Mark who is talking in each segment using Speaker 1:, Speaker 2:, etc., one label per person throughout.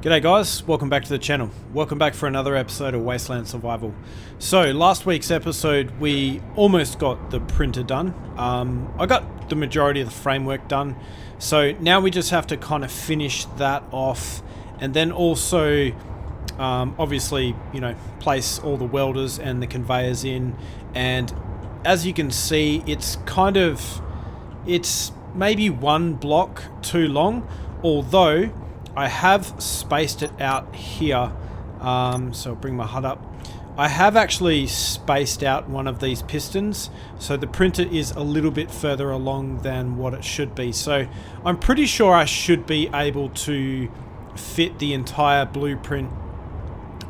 Speaker 1: G'day guys, welcome back to the channel. Welcome back for another episode of Wasteland Survival. So last week's episode we almost got the printer done. I got the majority of the framework done. So now we just have to kind of finish that off and then also obviously, you know, place all the welders and the conveyors in. And as you can see, it's maybe one block too long, although I have spaced it out here, so I'll bring my HUD up. I have actually spaced out one of these pistons, so the printer is a little bit further along than what it should be. So I'm pretty sure I should be able to fit the entire blueprint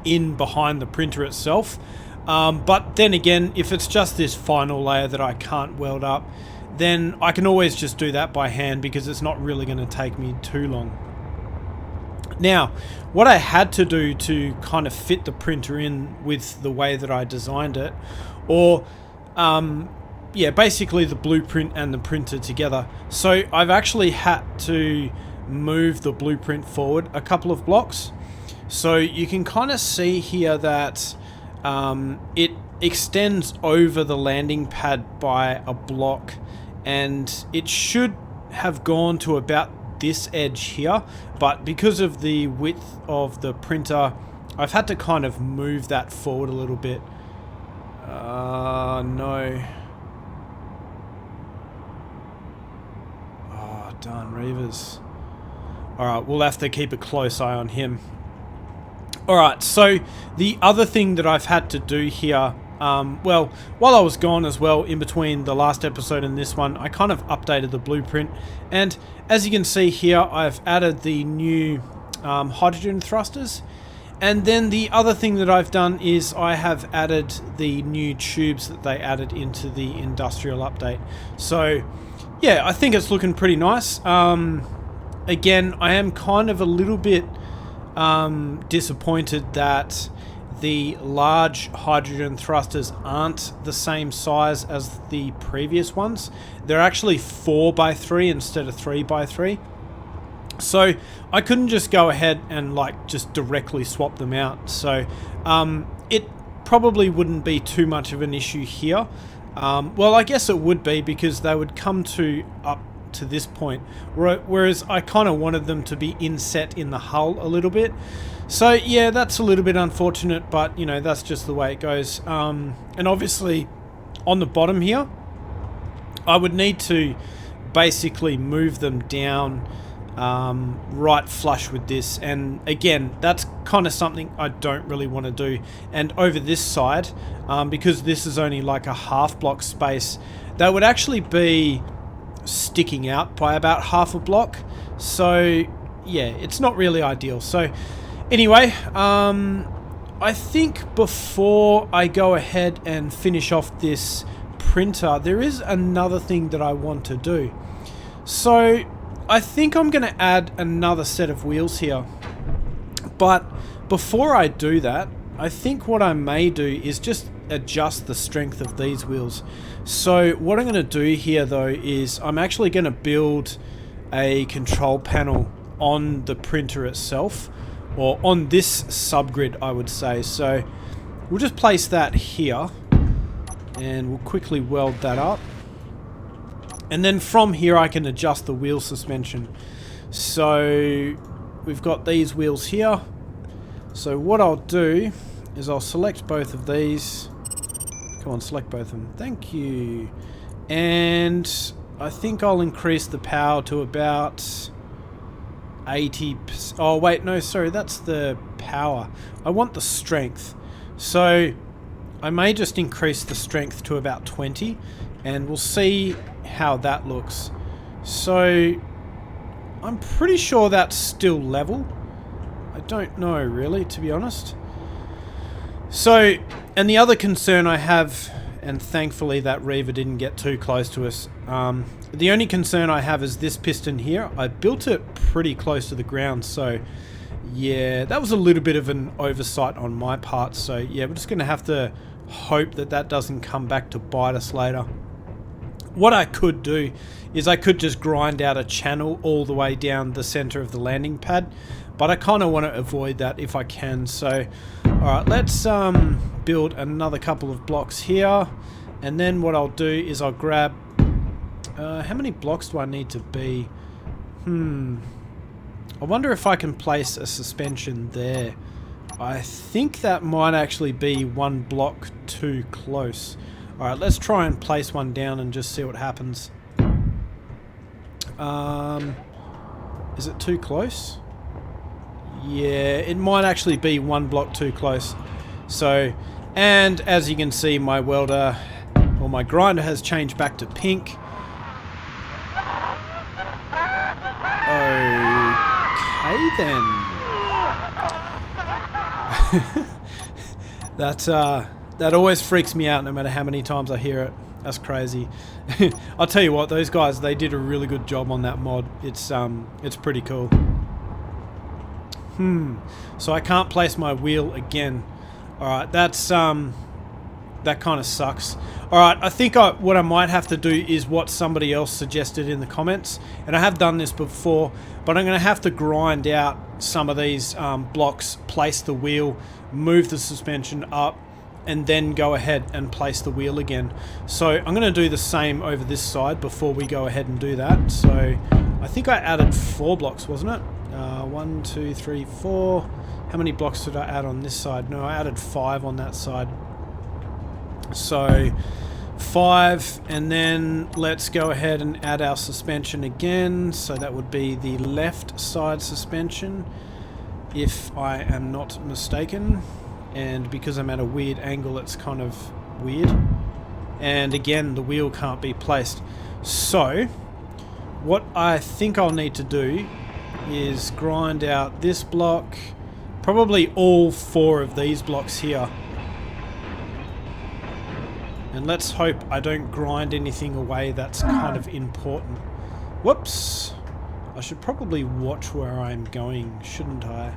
Speaker 1: in behind the printer itself. But then again, if it's just this final layer that I can't weld up, then I can always just do that by hand because it's not really going to take me too long. Now, what I had to do to kind of fit the printer in with the way that I designed it, or basically the blueprint and the printer together. So I've actually had to move the blueprint forward a couple of blocks. So you can kind of see here that it extends over the landing pad by a block, and it should have gone to about this edge here, but because of the width of the printer, I've had to kind of move that forward a little bit. No. Oh, darn Reavers. Alright, we'll have to keep a close eye on him. Alright, so the other thing that I've had to do here, well, while I was gone as well, in between the last episode and this one, I kind of updated the blueprint, and as you can see here, I've added the new hydrogen thrusters, and then the other thing that I've done is I have added the new tubes that they added into the industrial update. So yeah, I think it's looking pretty nice. Again, I am kind of a little bit disappointed that the large hydrogen thrusters aren't the same size as the previous ones. They're actually 4x3 instead of 3x3. So I couldn't just go ahead and just directly swap them out. So it probably wouldn't be too much of an issue here. Well, I guess it would be, because they would come up to this point, whereas I kind of wanted them to be inset in the hull a little bit. So yeah, that's a little bit unfortunate, but you know, that's just the way it goes. And obviously on the bottom here, I would need to basically move them down right flush with this, and again, that's kind of something I don't really want to do. And over this side, because this is only like a half block space, that would actually be sticking out by about half a block. So yeah, it's not really ideal. So anyway, I think before I go ahead and finish off this printer, there is another thing that I want to do. So I think I'm going to add another set of wheels here. But before I do that, I think what I may do is just adjust the strength of these wheels. So what I'm going to do here though is I'm actually going to build a control panel on the printer itself, or on this subgrid, I would say. So we'll just place that here and we'll quickly weld that up, and then from here I can adjust the wheel suspension. So we've got these wheels here. So what I'll do is I'll select both of these. Come on, select both of them. Thank you. And I think I'll increase the power to about 80%. Oh wait, no, sorry, that's the power. I want the strength. So I may just increase the strength to about 20, and we'll see how that looks. So I'm pretty sure that's still level. I don't know really, to be honest. So, and the other concern I have, and thankfully that Reaver didn't get too close to us, the only concern I have is this piston here. I built it pretty close to the ground, so yeah, that was a little bit of an oversight on my part. So yeah, we're just going to have to hope that that doesn't come back to bite us later. What I could do is I could just grind out a channel all the way down the center of the landing pad, but I kind of want to avoid that if I can. So, alright, let's build another couple of blocks here, and then what I'll do is I'll grab... how many blocks do I need to be? I wonder if I can place a suspension there. I think that might actually be one block too close. Alright, let's try and place one down and just see what happens. Is it too close? Yeah, it might actually be one block too close. So, and as you can see, my welder, or my grinder, has changed back to pink. Okay then. That always freaks me out no matter how many times I hear it. That's crazy. I'll tell you what, those guys, they did a really good job on that mod. It's pretty cool. So I can't place my wheel again. Alright, that's that kind of sucks. Alright, I think what I might have to do is what somebody else suggested in the comments. And I have done this before, but I'm going to have to grind out some of these blocks, place the wheel, move the suspension up, and then go ahead and place the wheel again. So I'm going to do the same over this side before we go ahead and do that. So I think I added 4 blocks, wasn't it? 1, 2, 3, 4. How many blocks did I add on this side? No, I added 5 on that side. So 5, and then let's go ahead and add our suspension again. So that would be the left side suspension, if I am not mistaken. And because I'm at a weird angle, it's kind of weird. And again, the wheel can't be placed. So what I think I'll need to do is grind out this block, probably all 4 of these blocks here. And let's hope I don't grind anything away that's kind of important. Whoops! I should probably watch where I'm going, shouldn't I?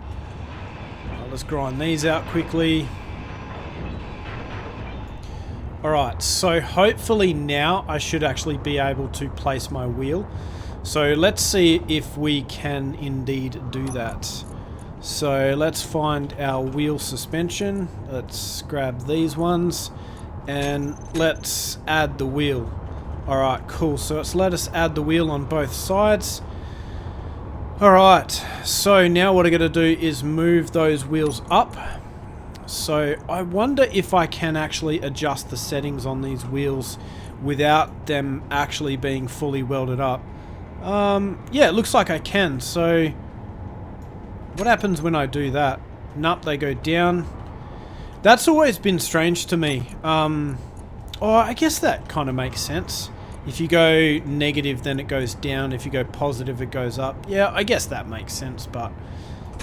Speaker 1: Let's grind these out quickly. Alright, so hopefully now I should actually be able to place my wheel. So let's see if we can indeed do that. So let's find our wheel suspension. Let's grab these ones and let's add the wheel. Alright, cool. So it's let us add the wheel on both sides. Alright, so now what I'm going to do is move those wheels up. So I wonder if I can actually adjust the settings on these wheels without them actually being fully welded up. Yeah, it looks like I can. So what happens when I do that? Nope, they go down. That's always been strange to me. Oh, I guess that kind of makes sense. If you go negative, then it goes down. If you go positive, it goes up. Yeah, I guess that makes sense, but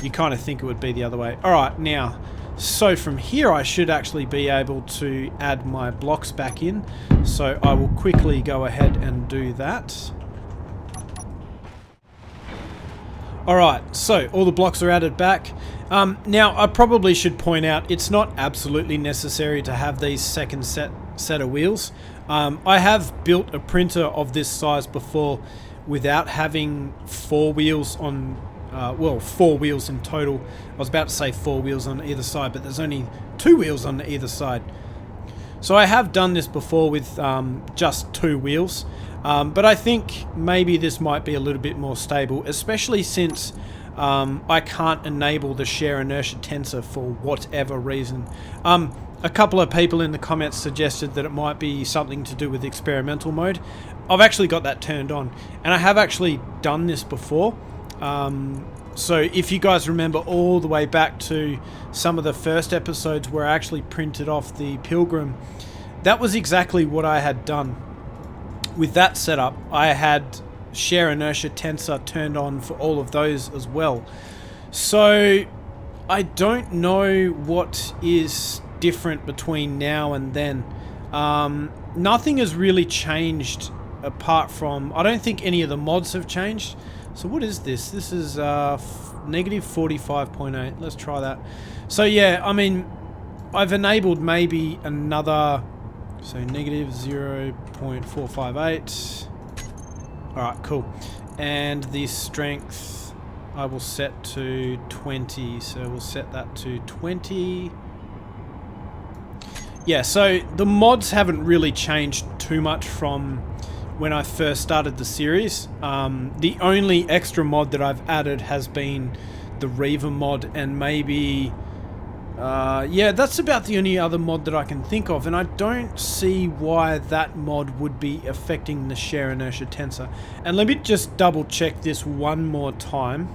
Speaker 1: you kind of think it would be the other way. Alright, now, so from here I should actually be able to add my blocks back in. So I will quickly go ahead and do that. Alright, so all the blocks are added back. Now, I probably should point out, it's not absolutely necessary to have these second set of wheels. I have built a printer of this size before without having 4 wheels on, well, 4 wheels in total. I was about to say 4 wheels on either side, but there's only 2 wheels on either side. So I have done this before with just 2 wheels, but I think maybe this might be a little bit more stable, especially since I can't enable the shear inertia tensor for whatever reason. A couple of people in the comments suggested that it might be something to do with experimental mode. I've actually got that turned on, and I have actually done this before. So if you guys remember all the way back to some of the first episodes where I actually printed off the Pilgrim, that was exactly what I had done. With that setup, I had shear inertia tensor turned on for all of those as well. So I don't know what is different between now and then. Nothing has really changed apart from, I don't think any of the mods have changed. So what is this? This is negative 45.8. Let's try that. So yeah, I mean, I've enabled maybe another So negative 0.458. Alright, cool. And the strength I will set to 20. So we'll set that to 20. Yeah, so the mods haven't really changed too much from when I first started the series. The only extra mod that I've added has been the Reaver mod, and maybe yeah, that's about the only other mod that I can think of, and I don't see why that mod would be affecting the shear inertia tensor. And let me just double check this one more time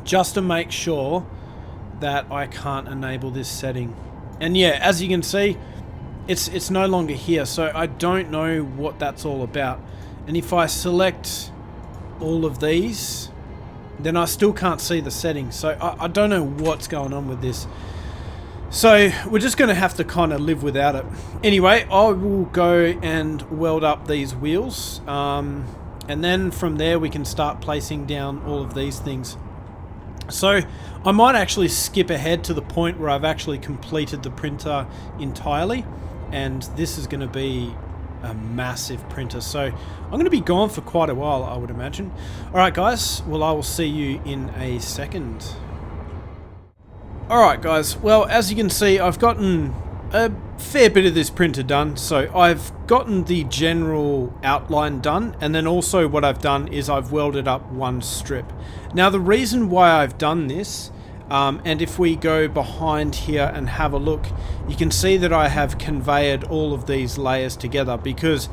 Speaker 1: just to make sure that I can't enable this setting. And yeah, as you can see, it's no longer here, so I don't know what that's all about. And if I select all of these, then I still can't see the settings, so I don't know what's going on with this. So we're just going to have to kind of live without it. Anyway, I will go and weld up these wheels, and then from there we can start placing down all of these things. So I might actually skip ahead to the point where I've actually completed the printer entirely, and this is going to be a massive printer, so I'm going to be gone for quite a while, I would imagine. Alright guys, well, I will see you in a second. Alright guys, well, as you can see, I've gotten a fair bit of this printer done. So I've gotten the general outline done, and then also what I've done is I've welded up one strip. Now the reason why I've done this, and if we go behind here and have a look, you can see that I have conveyed all of these layers together, because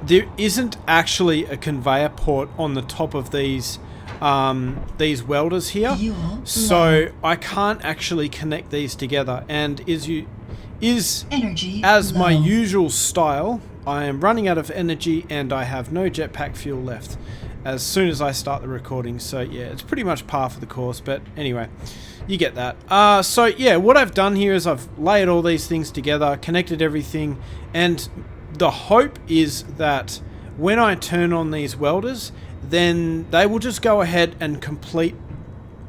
Speaker 1: there isn't actually a conveyor port on the top of these welders here, so I can't actually connect these together. And as my usual style, I am running out of energy and I have no jetpack fuel left as soon as I start the recording. So yeah, it's pretty much par for the course, but anyway, you get that. So yeah, what I've done here is I've layered all these things together, connected everything, and the hope is that when I turn on these welders, then they will just go ahead and complete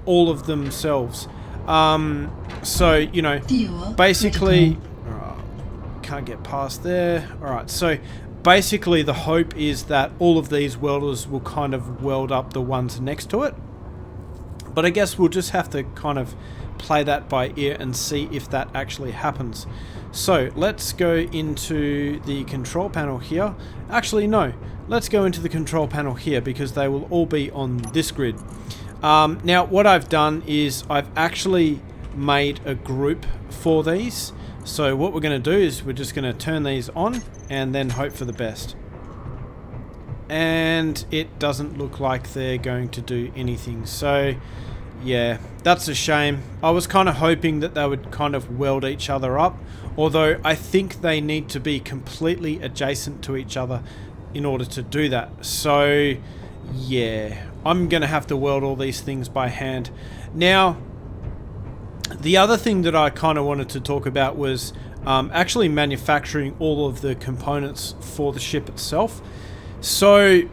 Speaker 1: all of themselves. So, you know, basically, can't get past there. Alright, so basically the hope is that all of these welders will kind of weld up the ones next to it. But I guess we'll just have to kind of play that by ear and see if that actually happens. So let's go into the control panel here. Actually, no. Let's go into the control panel here, because they will all be on this grid. Now, what I've done is I've actually made a group for these. So what we're going to do is we're just going to turn these on and then hope for the best. And it doesn't look like they're going to do anything. So yeah, that's a shame. I was kind of hoping that they would kind of weld each other up, although I think they need to be completely adjacent to each other in order to do that. So yeah, I'm gonna have to weld all these things by hand. Now, the other thing that I kind of wanted to talk about was actually manufacturing all of the components for the ship itself. So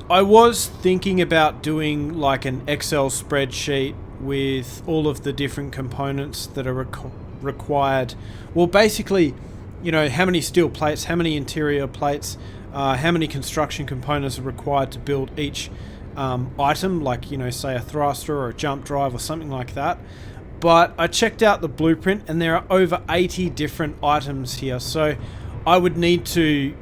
Speaker 1: I was thinking about doing like an Excel spreadsheet with all of the different components that are required. Well, basically, you know, how many steel plates, how many interior plates, how many construction components are required to build each item, like, you know, say a thruster or a jump drive or something like that. But I checked out the blueprint and there are over 80 different items here, so I would need to,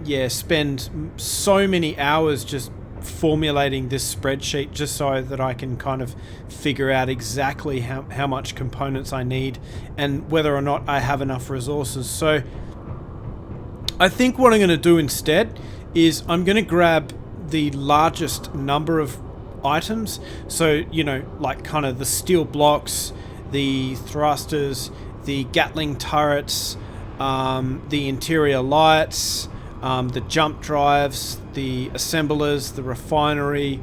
Speaker 1: yeah, spend so many hours just formulating this spreadsheet just so that I can kind of figure out exactly how much components I need and whether or not I have enough resources. So I think what I'm going to do instead is I'm going to grab the largest number of items. So, you know, like kind of the steel blocks, the thrusters, the Gatling turrets, the interior lights, the jump drives, the assemblers, the refinery,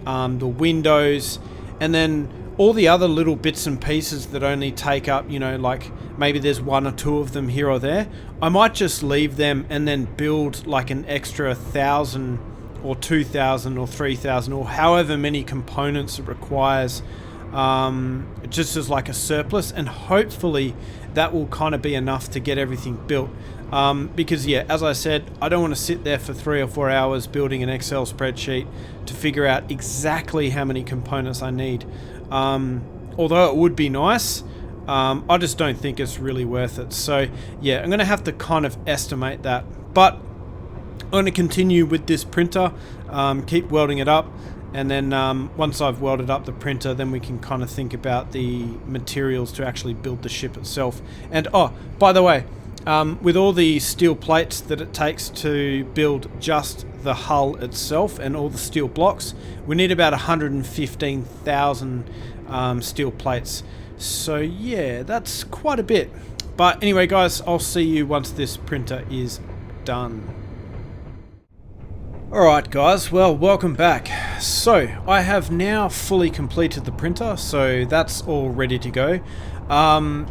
Speaker 1: the windows, and then all the other little bits and pieces that only take up, you know, like maybe there's one or two of them here or there. I might just leave them and then build like an extra 1,000 or 2,000 or 3,000 or however many components it requires, just as like a surplus, and hopefully that will kind of be enough to get everything built. Because yeah, as I said, I don't want to sit there for 3 or 4 hours building an Excel spreadsheet to figure out exactly how many components I need. Although it would be nice, I just don't think it's really worth it. So yeah, I'm going to have to kind of estimate that. But I'm going to continue with this printer, keep welding it up, and then once I've welded up the printer, then we can kind of think about the materials to actually build the ship itself. And oh, by the way, with all the steel plates that it takes to build just the hull itself and all the steel blocks, we need about 115,000 steel plates. So yeah, that's quite a bit. But anyway guys, I'll see you once this printer is done. Alright guys, well, welcome back. So I have now fully completed the printer, so that's all ready to go.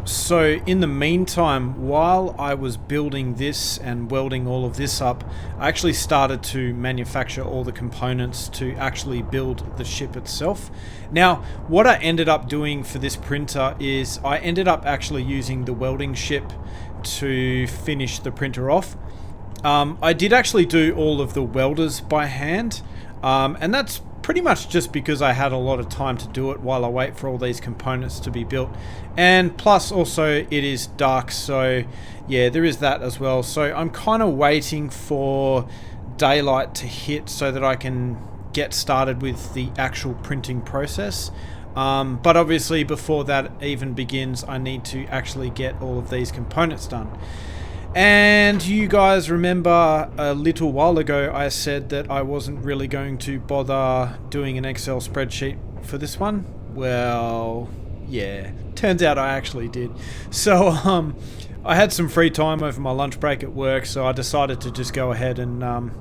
Speaker 1: So in the meantime, while I was building this and welding all of this up, I actually started to manufacture all the components to actually build the ship itself. Now, what I ended up doing for this printer is I ended up actually using the welding ship to finish the printer off. I did actually do all of the welders by hand, and that's pretty much just because I had a lot of time to do it while I wait for all these components to be built. And plus also it is dark, so yeah, there is that as well. So I'm kind of waiting for daylight to hit so that I can get started with the actual printing process. But obviously before that even begins, I need to actually get all of these components done. And you guys remember a little while ago I said that I wasn't really going to bother doing an Excel spreadsheet for this one? Well, yeah, turns out I actually did. So I had some free time over my lunch break at work, so I decided to just go ahead and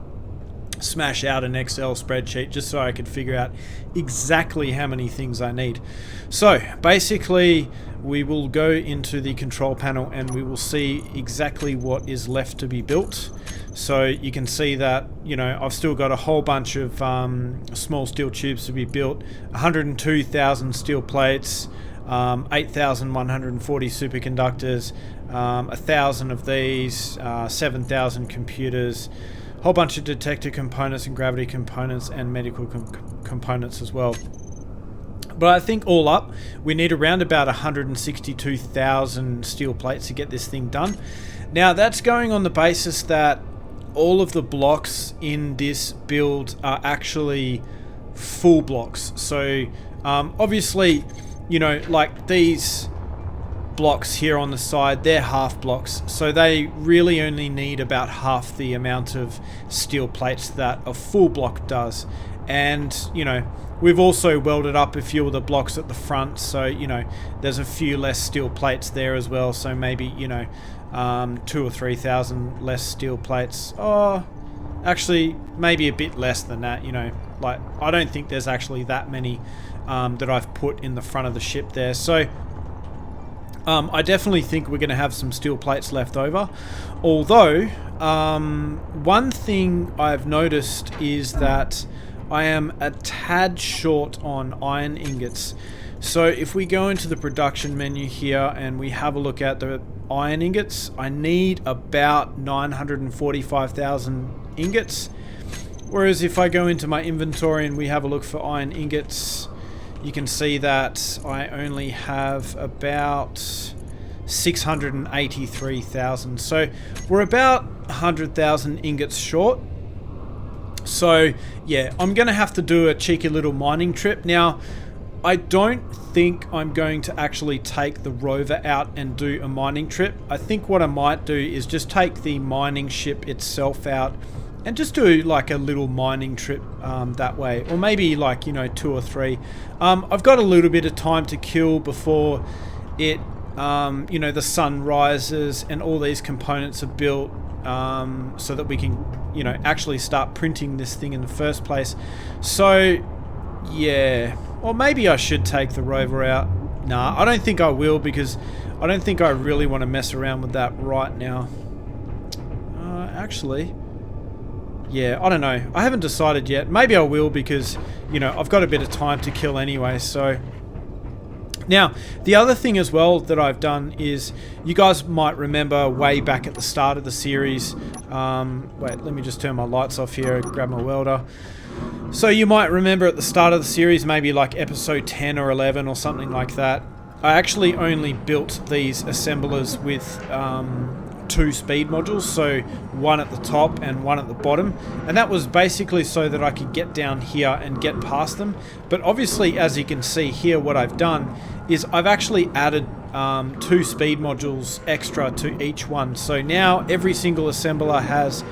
Speaker 1: smash out an Excel spreadsheet just so I could figure out exactly how many things I need. So basically we will go into the control panel and we will see exactly what is left to be built. So you can see that, you know, I've still got a whole bunch of small steel tubes to be built, 102,000 steel plates, 8,140 superconductors, 1,000 of these, 7,000 computers, whole bunch of detector components and gravity components and medical components as well. But I think all up, we need around about 162,000 steel plates to get this thing done. Now that's going on the basis that all of the blocks in this build are actually full blocks. So obviously, you know, like these blocks here on the side, they're half blocks, so they really only need about half the amount of steel plates that a full block does. And you know, we've also welded up a few of the blocks at the front, so you know, there's a few less steel plates there as well, so maybe, you know, 2,000 or 3,000 less steel plates. Oh, actually maybe a bit less than that, you know, like I don't think there's actually that many that I've put in the front of the ship there. So I definitely think we're going to have some steel plates left over. Although, one thing I've noticed is that I am a tad short on iron ingots. So if we go into the production menu here and we have a look at the iron ingots, I need about 945,000 ingots. Whereas if I go into my inventory and we have a look for iron ingots, you can see that I only have about 683,000. So we're about 100,000 ingots short. So yeah, I'm going to have to do a cheeky little mining trip. Now, I don't think I'm going to actually take the rover out and do a mining trip. I think what I might do is just take the mining ship itself out and just do like a little mining trip that way, or maybe like, you know, 2 or 3. I've got a little bit of time to kill before it, you know, the sun rises and all these components are built, so that we can, you know, actually start printing this thing in the first place. So yeah, or maybe I should take the rover out. Nah, I don't think I will, because I don't think I really want to mess around with that right now. Actually, yeah, I don't know. I haven't decided yet. Maybe I will, because, you know, I've got a bit of time to kill anyway. So Now, the other thing as well that I've done is, you guys might remember way back at the start of the series, wait, let me just turn my lights off here, grab my welder. So you might remember at the start of the series, maybe like episode 10 or 11 or something like that, I actually only built these assemblers with 2 speed modules, so one at the top and one at the bottom, and that was basically so that I could get down here and get past them. But obviously, as you can see here, what I've done is I've actually added 2 speed modules extra to each one, so now every single assembler has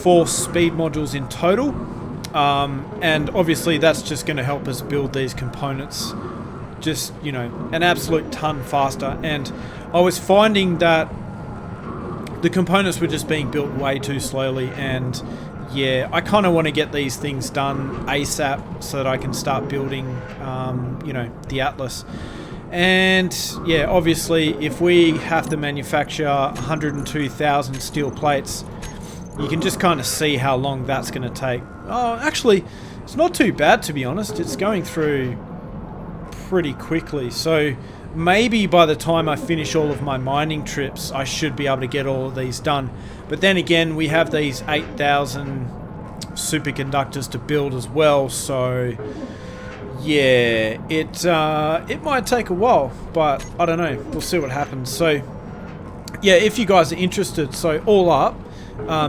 Speaker 1: 4 speed modules in total, and obviously that's just going to help us build these components just, you know, an absolute ton faster. And I was finding that the components were just being built way too slowly, and yeah, I kind of want to get these things done ASAP so that I can start building, you know, the Atlas. And yeah, obviously, if we have to manufacture 102,000 steel plates, you can just kind of see how long that's going to take. Oh, actually, it's not too bad, to be honest. It's going through pretty quickly, so maybe by the time I finish all of my mining trips, I should be able to get all of these done. But then again, we have these 8,000 superconductors to build as well, so yeah, it might take a while, but I don't know, we'll see what happens. So yeah, if you guys are interested, so all up,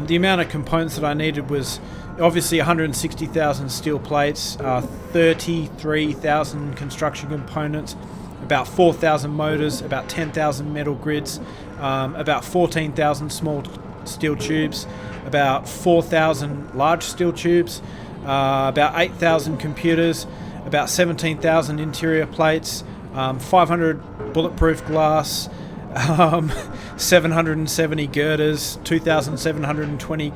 Speaker 1: the amount of components that I needed was obviously 160,000 steel plates, 33,000 construction components, about 4,000 motors, about 10,000 metal grids, about 14,000 small steel tubes, about 4,000 large steel tubes, about 8,000 computers, about 17,000 interior plates, 500 bulletproof glass, 770 girders, 2,720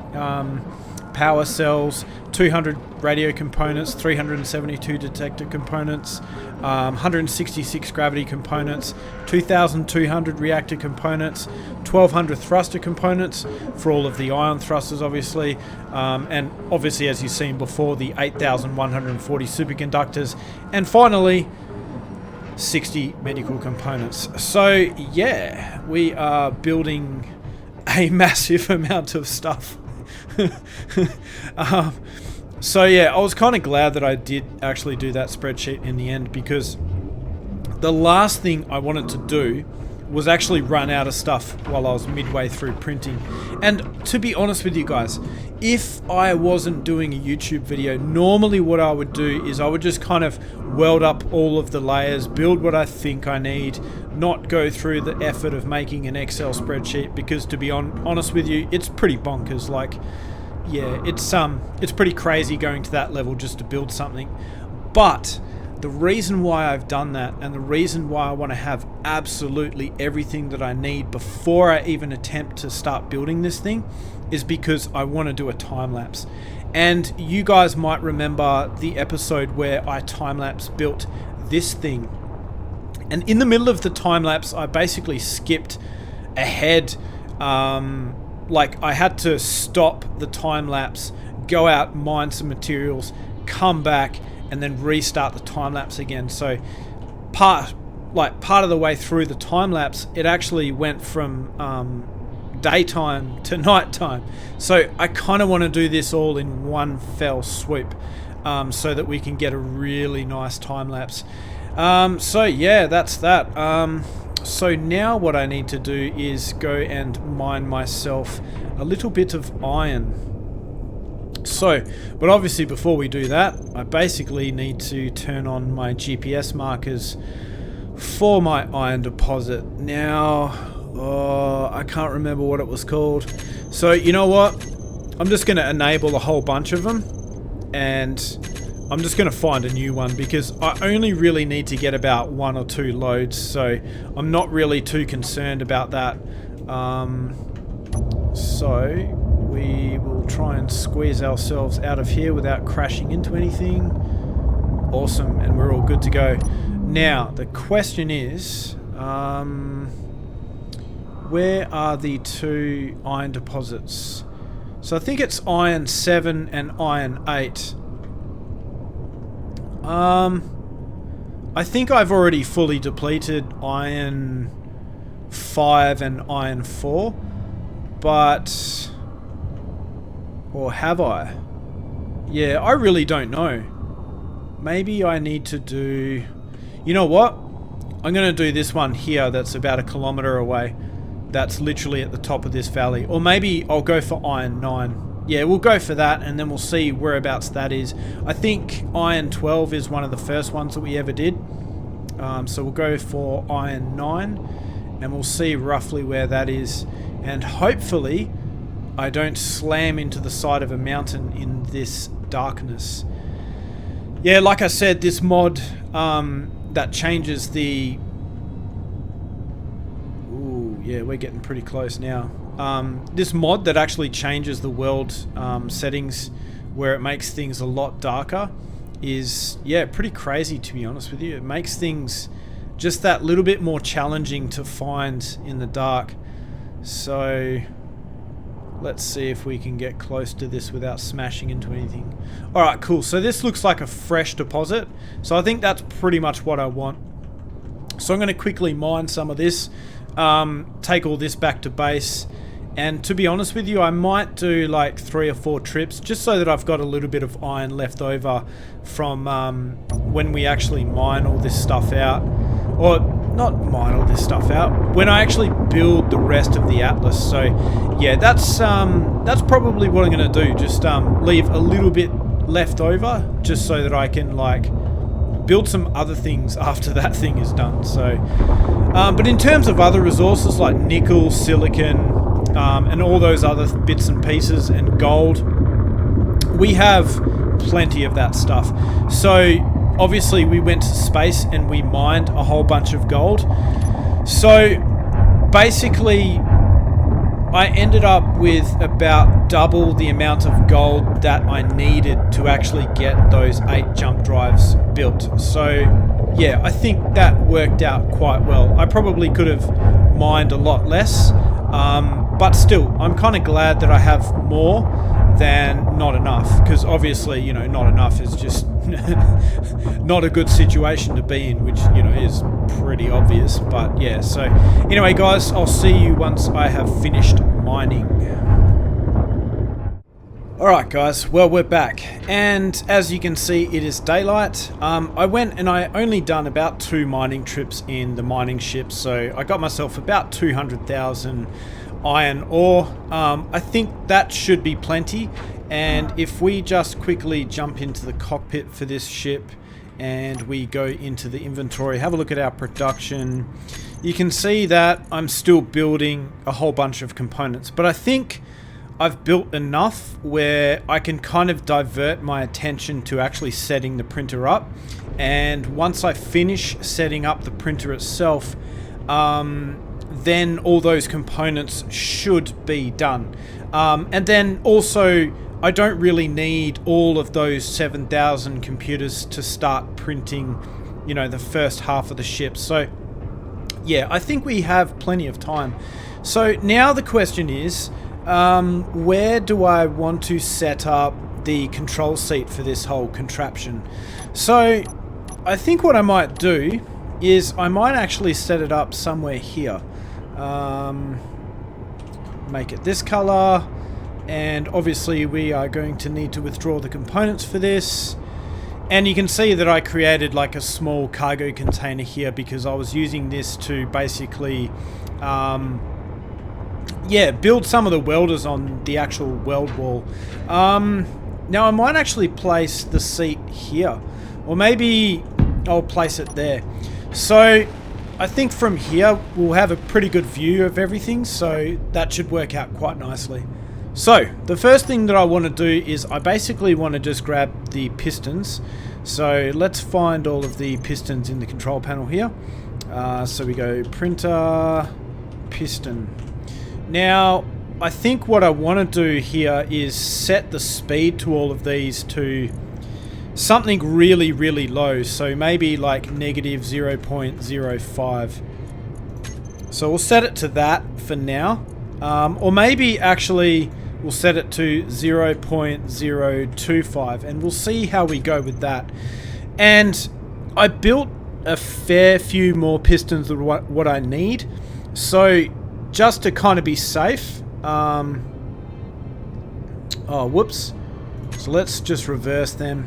Speaker 1: power cells, 200 radio components, 372 detector components, 166 gravity components, 2,200 reactor components, 1,200 thruster components for all of the ion thrusters, obviously, and obviously, as you've seen before, the 8,140 superconductors, and finally 60 medical components. So yeah, we are building a massive amount of stuff. So yeah, I was kind of glad that I did actually do that spreadsheet in the end, because the last thing I wanted to do was actually run out of stuff while I was midway through printing. And to be honest with you guys, if I wasn't doing a YouTube video, normally what I would do is I would just kind of weld up all of the layers, build what I think I need, not go through the effort of making an Excel spreadsheet, because to be honest with you, it's pretty bonkers. Like, yeah, it's pretty crazy going to that level just to build something. But the reason why I've done that, and the reason why I want to have absolutely everything that I need before I even attempt to start building this thing, is because I want to do a time-lapse. And you guys might remember the episode where I time-lapse built this thing. And in the middle of the time-lapse, I basically skipped ahead. Like, I had to stop the time-lapse, go out, mine some materials, come back, and then restart the time-lapse again. So part of the way through the time-lapse, it actually went from daytime to nighttime. So I kind of want to do this all in one fell swoop, so that we can get a really nice time-lapse. So yeah, that's that. So now what I need to do is go and mine myself a little bit of iron. So, but obviously before we do that, I basically need to turn on my GPS markers for my iron deposit. Now, I can't remember what it was called. So, you know what? I'm just going to enable a whole bunch of them, and I'm just going to find a new one, because I only really need to get about 1 or 2 loads, so I'm not really too concerned about that. So we will try and squeeze ourselves out of here without crashing into anything. Awesome, and we're all good to go. Now, the question is, where are the 2 iron deposits? So I think it's iron 7 and iron 8. I think I've already fully depleted iron 5 and iron 4, but... or have I? Yeah, I really don't know. Maybe I need to do... You know what? I'm going to do this one here that's about 1 kilometer away. That's literally at the top of this valley. Or maybe I'll go for iron 9. Yeah, we'll go for that, and then we'll see whereabouts that is. I think iron 12 is one of the first ones that we ever did. So we'll go for iron 9, and we'll see roughly where that is. And hopefully I don't slam into the side of a mountain in this darkness. Yeah, like I said, this mod that changes the... Ooh, yeah, we're getting pretty close now. This mod that actually changes the world settings, where it makes things a lot darker, is, yeah, pretty crazy, to be honest with you. It makes things just that little bit more challenging to find in the dark. So let's see if we can get close to this without smashing into anything. Alright, cool. So this looks like a fresh deposit. So I think that's pretty much what I want. So I'm going to quickly mine some of this, take all this back to base. And to be honest with you, I might do like 3 or 4 trips just so that I've got a little bit of iron left over from when we actually mine all this stuff out. Or not mine all this stuff out, when I actually build the rest of the Atlas. So yeah, that's probably what I'm going to do. Just leave a little bit left over just so that I can like build some other things after that thing is done. So but in terms of other resources like nickel, silicon, and all those other bits and pieces, and gold, we have plenty of that stuff. So obviously we went to space and we mined a whole bunch of gold. So basically I ended up with about double the amount of gold that I needed to actually get those 8 jump drives built. So yeah, I think that worked out quite well. I probably could have mined a lot less, but still, I'm kind of glad that I have more than not enough, because obviously, you know, not enough is just not a good situation to be in, which, you know, is pretty obvious. But yeah, so anyway guys, I'll see you once I have finished mining. Alright guys, well, we're back, and as you can see, it is daylight. I went and I only done about 2 mining trips in the mining ship, so I got myself about 200,000 iron ore. I think that should be plenty, and if we just quickly jump into the cockpit for this ship and we go into the inventory, have a look at our production, you can see that I'm still building a whole bunch of components, but I think I've built enough where I can kind of divert my attention to actually setting the printer up. And once I finish setting up the printer itself, then all those components should be done. And then also, I don't really need all of those 7,000 computers to start printing, you know, the first half of the ship. So yeah, I think we have plenty of time. So now the question is, where do I want to set up the control seat for this whole contraption? So I think what I might do is I might actually set it up somewhere here. Make it this color, and obviously we are going to need to withdraw the components for this. And you can see that I created like a small cargo container here because I was using this to basically yeah, build some of the welders on the actual weld wall. Now I might actually place the seat here, or maybe I'll place it there. So I think from here we'll have a pretty good view of everything, so that should work out quite nicely. So the first thing that I want to do is I basically want to just grab the pistons. So let's find all of the pistons in the control panel here. So we go printer, piston. Now I think what I want to do here is set the speed to all of these to something really, really low. So maybe like negative 0.05. So we'll set it to that for now. Or maybe actually we'll set it to 0.025 and we'll see how we go with that. And I built a fair few more pistons than what I need. So just to kind of be safe, oh, whoops. So let's just reverse them.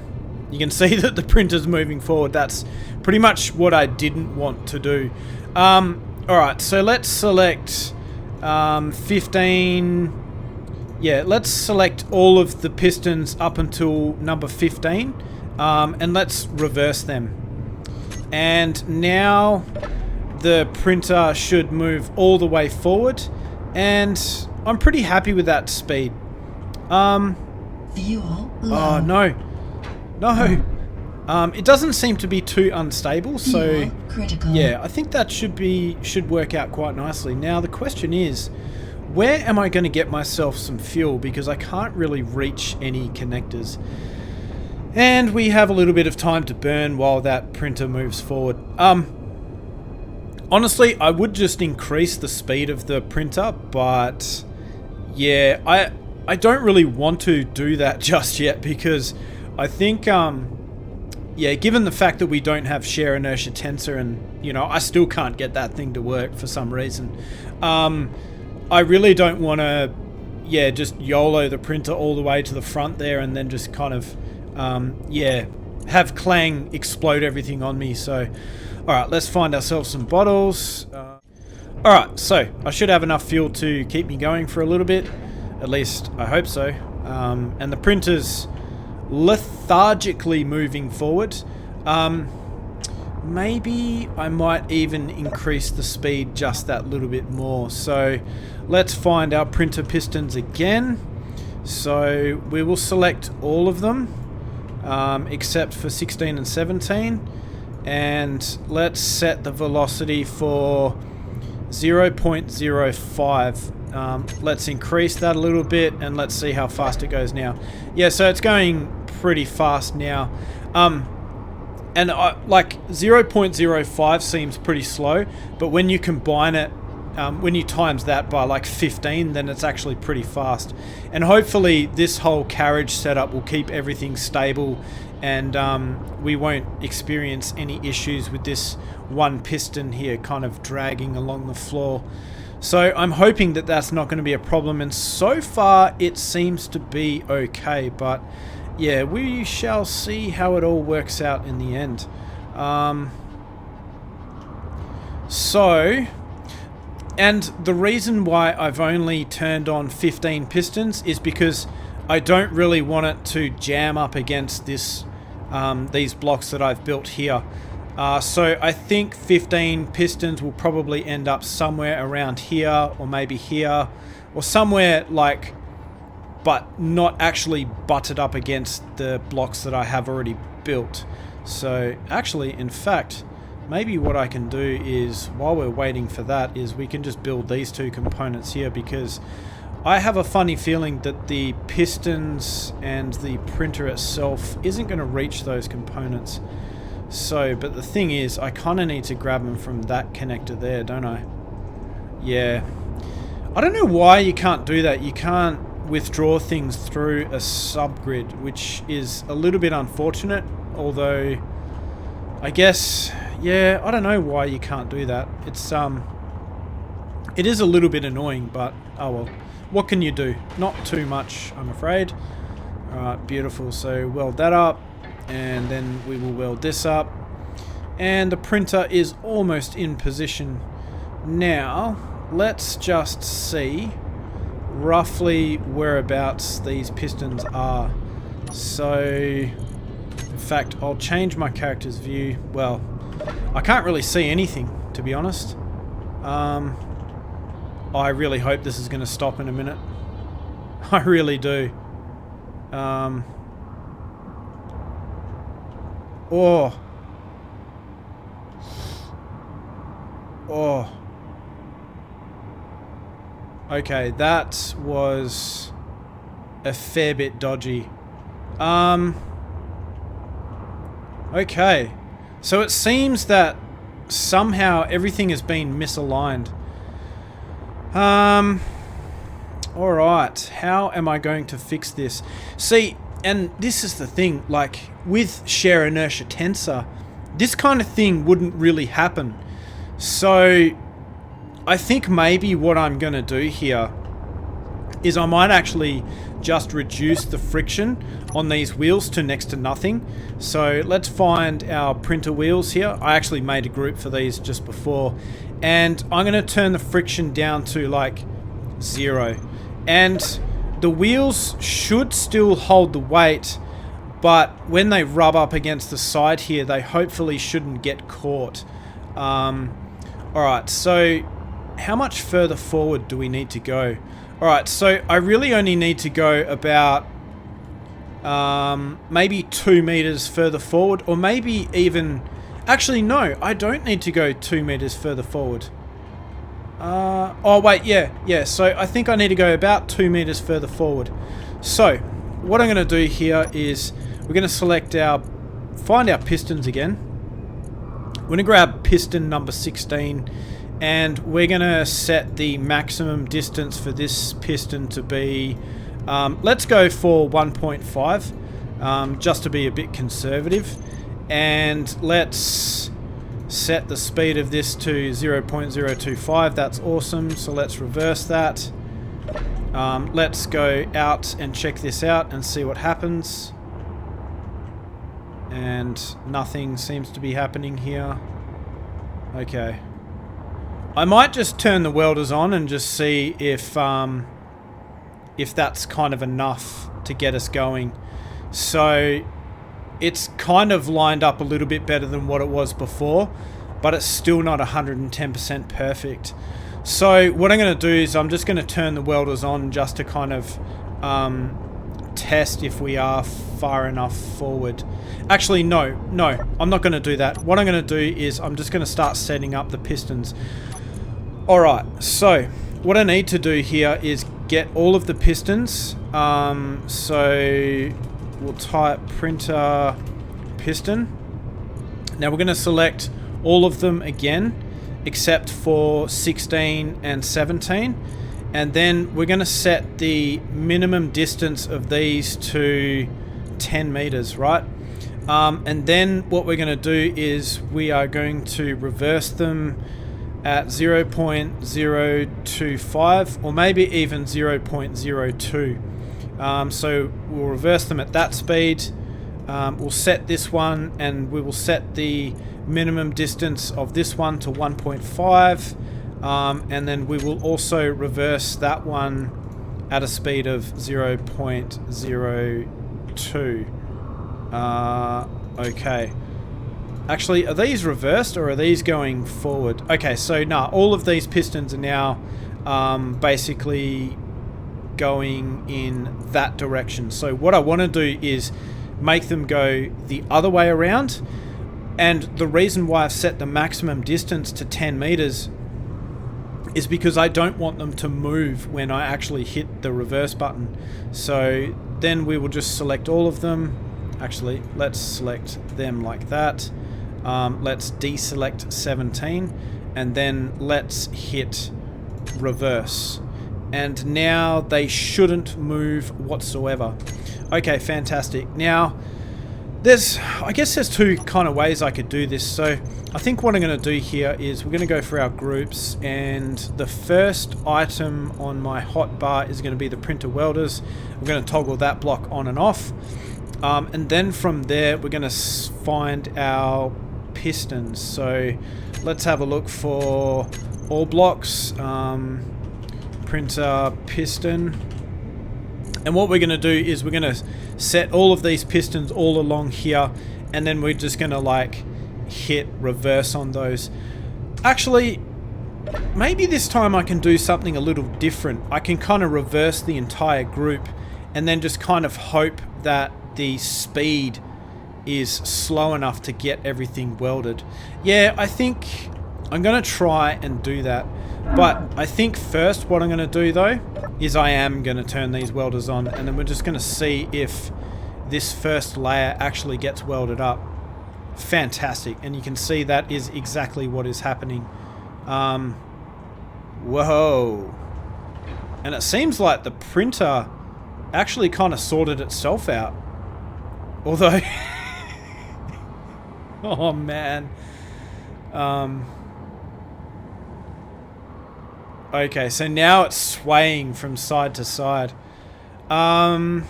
Speaker 1: You can see that the printer's moving forward. That's pretty much what I didn't want to do. Alright, so let's select 15. Yeah, let's select all of the pistons up until number 15. And let's reverse them. And now the printer should move all the way forward. And I'm pretty happy with that speed. Oh, no. No. It doesn't seem to be too unstable, so yeah, I think that should work out quite nicely. Now the question is, where am I going to get myself some fuel, because I can't really reach any connectors. And we have a little bit of time to burn while that printer moves forward. Honestly, I would just increase the speed of the printer, but yeah, I don't really want to do that just yet, because I think, yeah, given the fact that we don't have shear inertia tensor and, you know, I still can't get that thing to work for some reason, I really don't want to, yeah, just YOLO the printer all the way to the front there and then just kind of, yeah, have Clang explode everything on me. So, alright, let's find ourselves some bottles. Alright, so I should have enough fuel to keep me going for a little bit. At least, I hope so. And the printer's lethargically moving forward. Maybe I might even increase the speed just that little bit more. So let's find our printer pistons again. So we will select all of them, except for 16 and 17. And let's set the velocity for 0.05. Let's increase that a little bit and let's see how fast it goes now. Yeah, so it's going pretty fast now. And like 0.05 seems pretty slow, but when you combine it, when you times that by like 15, then it's actually pretty fast. And hopefully this whole carriage setup will keep everything stable, and we won't experience any issues with this one piston here kind of dragging along the floor. So I'm hoping that that's not going to be a problem, and so far it seems to be okay, but yeah, we shall see how it all works out in the end. And the reason why I've only turned on 15 pistons is because I don't really want it to jam up against this, these blocks that I've built here. So I think 15 pistons will probably end up somewhere around here, or maybe here, or somewhere like, but not actually butted up against the blocks that I have already built. So actually, in fact, maybe what I can do is, while we're waiting for that, is we can just build these two components here, because I have a funny feeling that the pistons and the printer itself isn't going to reach those components. So, but the thing is, I kind of need to grab them from that connector there, don't I? Yeah. I don't know why you can't do that. You can't withdraw things through a subgrid, which is a little bit unfortunate, although I guess, yeah, I don't know why you can't do that. It's it is a little bit annoying, but oh well, what can you do? Not too much, I'm afraid. Alright, beautiful. So weld that up, and then we will weld this up, and the printer is almost in position now. Let's just see roughly whereabouts these pistons are. So in fact, I'll change my character's view. Well, I can't really see anything, to be honest. I really hope this is going to stop in a minute. I really do. Oh. Okay, that was a fair bit dodgy. Okay. So it seems that somehow everything has been misaligned. Alright, how am I going to fix this? See, and this is the thing, like, with shear inertia tensor, this kind of thing wouldn't really happen. So I think maybe what I'm going to do here is I might actually just reduce the friction on these wheels to next to nothing. So let's find our printer wheels here. I actually made a group for these just before, and I'm going to turn the friction down to like 0. And the wheels should still hold the weight, but when they rub up against the side here, they hopefully shouldn't get caught. Alright, so how much further forward do we need to go? Alright, so I really only need to go about maybe 2 meters further forward, or maybe even... Actually, no, I don't need to go 2 meters further forward. Oh, wait, yeah, so I think I need to go about 2 meters further forward. So, what I'm going to do here is we're going to select find our pistons again. We're going to grab piston number 16, and we're going to set the maximum distance for this piston to be, let's go for 1.5, just to be a bit conservative. And let's set the speed of this to 0.025. That's awesome. So let's reverse that. Let's go out and check this out and see what happens. And nothing seems to be happening here. Okay. I might just turn the welders on and just see if that's kind of enough to get us going. So it's kind of lined up a little bit better than what it was before, but it's still not 110% perfect. So what I'm going to do is I'm just going to turn the welders on just to kind of test if we are far enough forward. Actually, no, I'm not going to do that. What I'm going to do is I'm just going to start setting up the pistons. Alright, so what I need to do here is get all of the pistons. So we'll type printer piston. Now we're going to select all of them again, except for 16 and 17. And then we're going to set the minimum distance of these to 10 meters, right? And then what we're going to do is we are going to reverse them at 0.025 or maybe even 0.02. So we'll reverse them at that speed. We'll set this one, and we will set the minimum distance of this one to 1.5. And then we will also reverse that one at a speed of 0.02. Okay. Actually, are these reversed or are these going forward? Okay, so all of these pistons are now basically going in that direction. So what I want to do is make them go the other way around. And the reason why I've set the maximum distance to 10 meters is because I don't want them to move when I actually hit the reverse button. So then we will just select all of them. Actually, let's select them like that. Let's deselect 17, and then let's hit reverse. And now they shouldn't move whatsoever. Okay, fantastic. Now, I guess there's two kind of ways I could do this. So I think what I'm going to do here is we're going to go for our groups, and the first item on my hotbar is going to be the printer welders. We're going to toggle that block on and off. And then from there, we're going to find our pistons. So let's have a look for all blocks, printer piston. And what we're going to do is we're going to set all of these pistons all along here, and then we're just going to like hit reverse on those. Actually, maybe this time I can do something a little different. I can kind of reverse the entire group and then just kind of hope that the speed is slow enough to get everything welded. Yeah, I think I'm going to try and do that. But I think first what I'm going to do though is I am going to turn these welders on, and then we're just going to see if this first layer actually gets welded up. Fantastic. And you can see that is exactly what is happening. Whoa. And it seems like the printer actually kind of sorted itself out. Although Oh man. Okay, so now it's swaying from side to side. Yeah.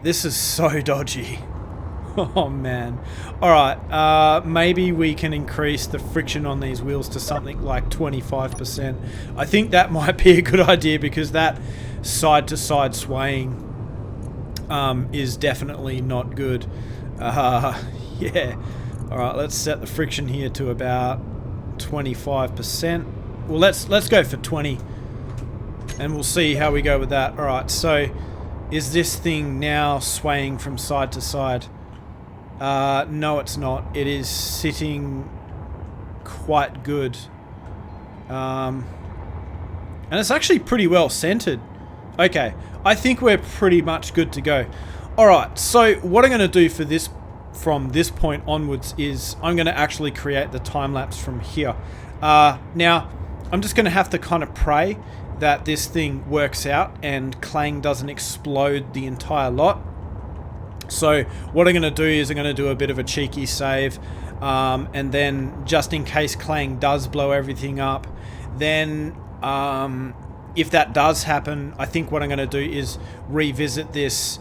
Speaker 1: This is so dodgy. Oh man. Alright, maybe we can increase the friction on these wheels to something like 25%. I think that might be a good idea, because that side to side swaying is definitely not good. Yeah. Alright, let's set the friction here to about 25%. Well, let's go for 20, and we'll see how we go with that. Alright, so is this thing now swaying from side to side? No, it's not. It is sitting quite good. And it's actually pretty well centered. Okay, I think we're pretty much good to go. Alright, so what I'm going to do for this, from this point onwards, is I'm going to actually create the time-lapse from here. Now, I'm just going to have to kind of pray that this thing works out and Clang doesn't explode the entire lot. So what I'm going to do is I'm going to do a bit of a cheeky save, and then just in case Clang does blow everything up, then if that does happen, I think what I'm going to do is revisit this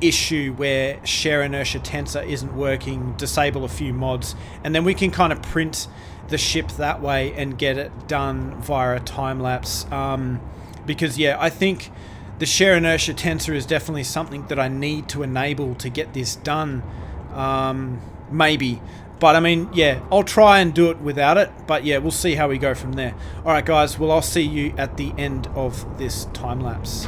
Speaker 1: issue where share inertia tensor isn't working, disable a few mods, and then we can kind of print the ship that way and get it done via a time lapse. Because yeah, I think the share inertia tensor is definitely something that I need to enable to get this done. Maybe. But I mean, yeah, I'll try and do it without it. But yeah, we'll see how we go from there. Alright guys, well, I'll see you at the end of this time lapse.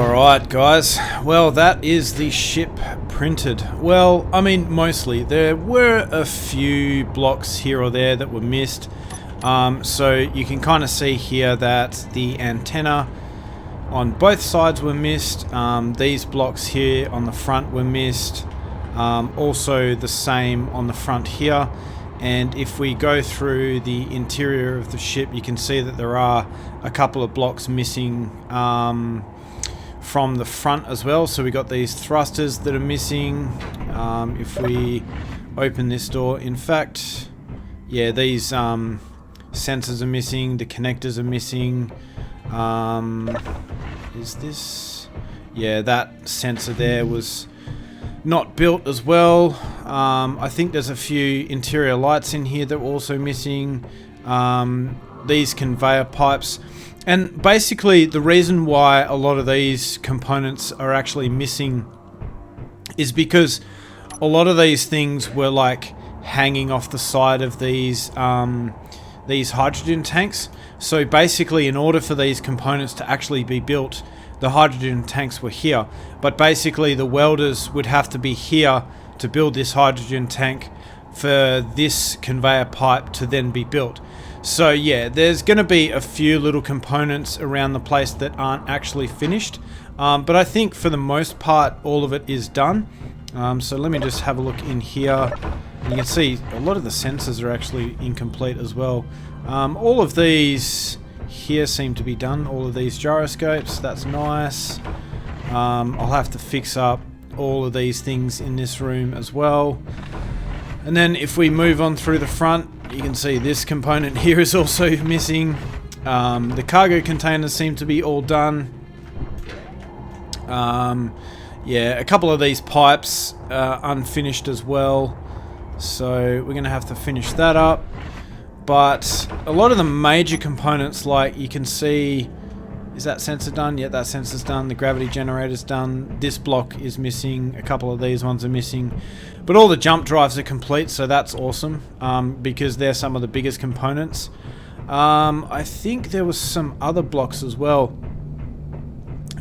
Speaker 1: Alright guys, well that is the ship printed. Well, I mean mostly. There were a few blocks here or there that were missed. So you can kind of see here that the antenna on both sides were missed. These blocks here on the front were missed. Also the same on the front here. And if we go through the interior of the ship, you can see that there are a couple of blocks missing from the front as well. So we got these thrusters that are missing. If we open this door, in fact, yeah, these sensors are missing, the connectors are missing. Is this? Yeah, that sensor there was not built as well. I think there's a few interior lights in here that were also missing. These conveyor pipes. And basically the reason why a lot of these components are actually missing is because a lot of these things were like hanging off the side of these hydrogen tanks. So basically in order for these components to actually be built, the hydrogen tanks were here, but basically the welders would have to be here to build this hydrogen tank for this conveyor pipe to then be built. So yeah, there's going to be a few little components around the place that aren't actually finished, but I think for the most part all of it is done. So let me just have a look in here. You can see a lot of the sensors are actually incomplete as well. All of these here seem to be done, all of these gyroscopes, that's nice. I'll have to fix up all of these things in this room as well. And then if we move on through the front, you can see this component here is also missing. The cargo containers seem to be all done. Yeah, a couple of these pipes are unfinished as well, so we're gonna have to finish that up. But a lot of the major components, like you can see, is that sensor done? Yeah, that sensor's done. The gravity generator's done. This block is missing. A couple of these ones are missing. But all the jump drives are complete, so that's awesome, because they're some of the biggest components. I think there was some other blocks as well.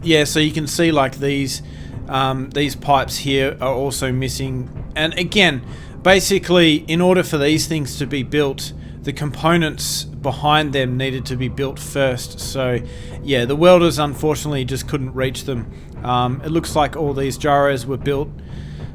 Speaker 1: Yeah, so you can see like these pipes here are also missing. And again, basically, in order for these things to be built, the components behind them needed to be built first. So yeah, the welders unfortunately just couldn't reach them. It looks like all these gyros were built.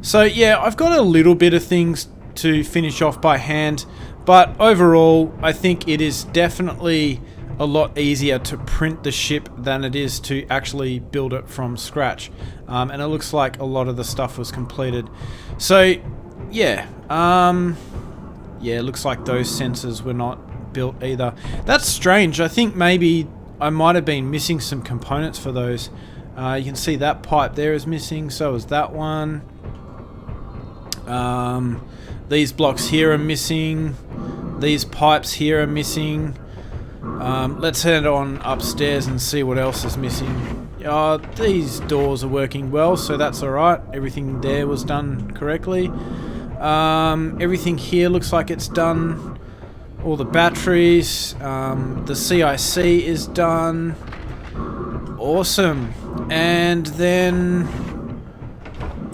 Speaker 1: So yeah, I've got a little bit of things to finish off by hand, but overall I think it is definitely a lot easier to print the ship than it is to actually build it from scratch. And it looks like a lot of the stuff was completed. So yeah, yeah, it looks like those sensors were not built either. That's strange. I think maybe I might have been missing some components for those. You can see that pipe there is missing, so is that one. These blocks here are missing. These pipes here are missing. Let's head on upstairs and see what else is missing. These doors are working well, so that's alright. Everything there was done correctly. Everything here looks like it's done. All the batteries, the CIC is done. Awesome. And then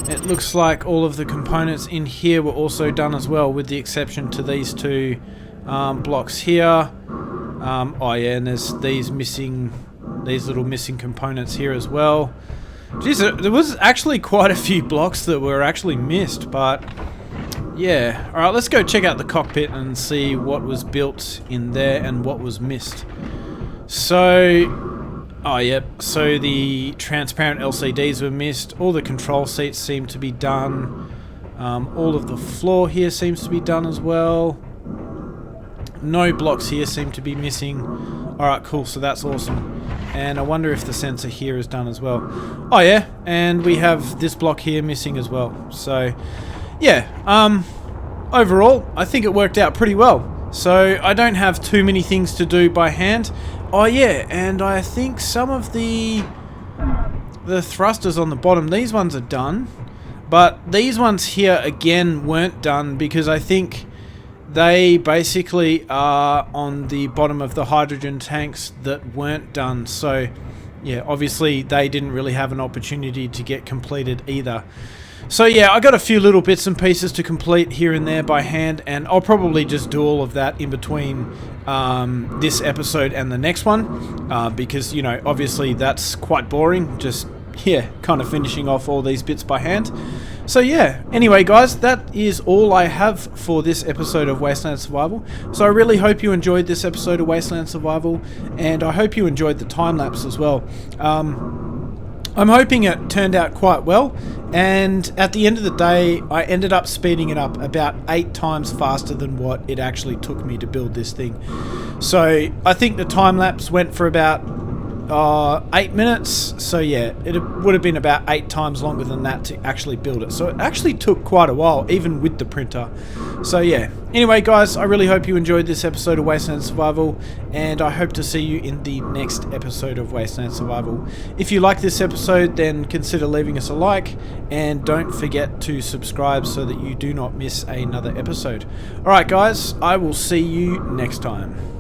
Speaker 1: it looks like all of the components in here were also done as well, with the exception to these two blocks here. Oh yeah, and there's these little missing components here as well. Jeez, there was actually quite a few blocks that were actually missed, but yeah. Alright, let's go check out the cockpit and see what was built in there and what was missed. So, oh yep, so the transparent LCDs were missed. All the control seats seem to be done. All of the floor here seems to be done as well. No blocks here seem to be missing. Alright, cool, so that's awesome. And I wonder if the sensor here is done as well. Oh yeah, and we have this block here missing as well. So yeah, overall, I think it worked out pretty well. So I don't have too many things to do by hand. Oh yeah, and I think some of the thrusters on the bottom, these ones are done. But these ones here, again, weren't done because I think they basically are on the bottom of the hydrogen tanks that weren't done. So yeah, obviously they didn't really have an opportunity to get completed either. So yeah, I got a few little bits and pieces to complete here and there by hand, and I'll probably just do all of that in between this episode and the next one, because, you know, obviously that's quite boring, just, yeah, kind of finishing off all these bits by hand. So yeah, anyway guys, that is all I have for this episode of Wasteland Survival. So I really hope you enjoyed this episode of Wasteland Survival, and I hope you enjoyed the time-lapse as well. I'm hoping it turned out quite well, and at the end of the day, I ended up speeding it up about 8 times faster than what it actually took me to build this thing. So I think the time-lapse went for about 8 minutes, so yeah, it would have been about 8 times longer than that to actually build it. So it actually took quite a while, even with the printer. So yeah, anyway guys, I really hope you enjoyed this episode of Wasteland Survival, and I hope to see you in the next episode of Wasteland Survival. If you like this episode, then consider leaving us a like, and don't forget to subscribe so that you do not miss another episode. Alright guys, I will see you next time.